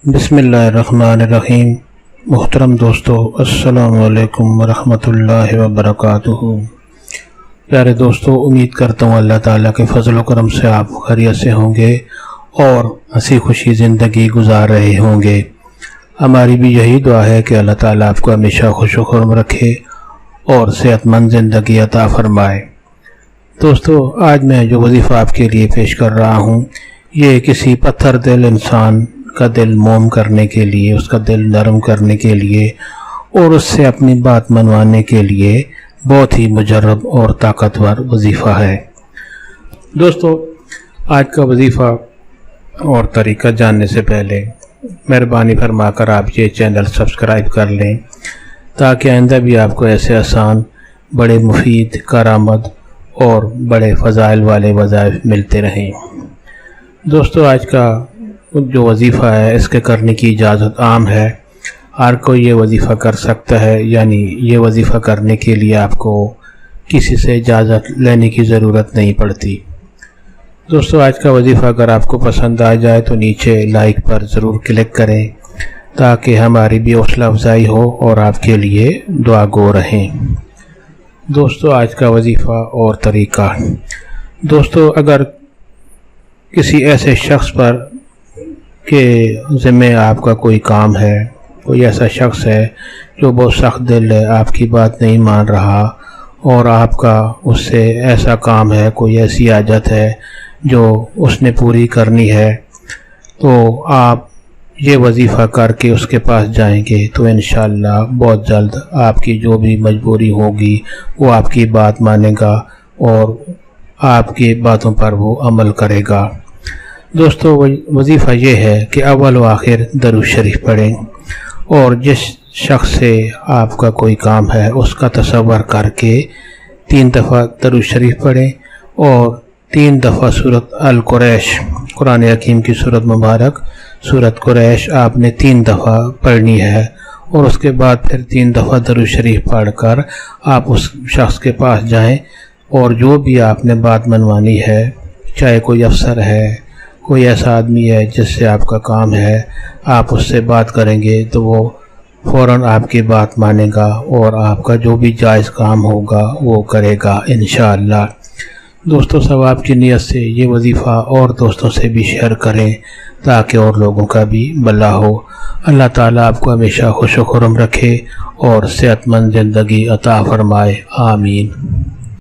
बिस्मिल्लाहिर्रहमानिर्रहीम। मुहतरम दोस्तों, अस्सलामु अलैकुम वरहमतुल्लाहि वबरकातुहू। प्यारे दोस्तों, उम्मीद करता हूँ अल्लाह ताला के फजल व करम से आप खैरियत से होंगे और हंसी खुशी ज़िंदगी गुजार रहे होंगे। हमारी भी यही दुआ है कि अल्लाह ताला आपको हमेशा खुश व खुर्म रखे और सेहतमंद ज़िंदगी अता फरमाए। दोस्तों, आज मैं जो वजीफ़ा आपके लिए पेश कर रहा हूँ, ये किसी पत्थर दिल इंसान का दिल मोम करने के लिए, उसका दिल नरम करने के लिए और उससे अपनी बात मनवाने के लिए बहुत ही मुजर्रब और ताकतवर वजीफ़ा है। दोस्तों, आज का वजीफ़ा और तरीका जानने से पहले मेहरबानी फरमाकर आप ये चैनल सब्सक्राइब कर लें ताकि आइंदा भी आपको ऐसे आसान, बड़े मुफीद, कारामद और बड़े फ़ज़ाइल वाले वज़ाइफ मिलते रहें। दोस्तों, आज का जो वजीफ़ा है इसके करने की इजाज़त आम है, हर कोई ये वजीफ़ा कर सकता है। यानी ये वजीफ़ा करने के लिए आपको किसी से इजाज़त लेने की ज़रूरत नहीं पड़ती। दोस्तों, आज का वजीफ़ा अगर आपको पसंद आ जाए तो नीचे लाइक पर ज़रूर क्लिक करें ताकि हमारी भी हौसला अफजाई हो और आपके लिए दुआ गो रहें। दोस्तों, आज का वजीफ़ा और तरीका। दोस्तों, अगर किसी ऐसे शख्स पर के ज़िम्मे आपका कोई काम है, कोई ऐसा शख्स है जो बहुत सख्त दिल है, आपकी बात नहीं मान रहा और आपका उससे ऐसा काम है, कोई ऐसी आदत है जो उसने पूरी करनी है, तो आप ये वजीफ़ा करके उसके पास जाएंगे तो इंशाअल्लाह बहुत जल्द आपकी जो भी मजबूरी होगी वो आपकी बात मानेगा और आपकी बातों पर वो अमल करेगा। दोस्तों, वजीफ़ा ये है कि अव्वल व आखिर दरूद शरीफ पढ़ें और जिस शख्स से आपका कोई काम है उसका तसव्वुर करके 3 दफ़ा दरूद शरीफ पढ़ें और 3 दफ़ा सूरत अल कुरैश, कुरान हकीम की सूरत मुबारक सूरत कुरैश आपने 3 दफ़ा पढ़नी है और उसके बाद फिर 3 दफ़ा दरूद शरीफ पढ़कर आप उस शख्स के पास जाएं और जो भी आपने बात मनवानी है, चाहे कोई अफसर है, कोई ऐसा आदमी है जिससे आपका काम है, आप उससे बात करेंगे तो वो फ़ौरन आपकी बात मानेगा और आपका जो भी जायज़ काम होगा वो करेगा इंशाअल्लाह। दोस्तों, सवाब की नीयत से ये वजीफ़ा और दोस्तों से भी शेयर करें ताकि और लोगों का भी भला हो। अल्लाह ताला आपको हमेशा खुश व खुर्म रखे और सेहतमंद ज़िंदगी अता फरमाए। आमीन।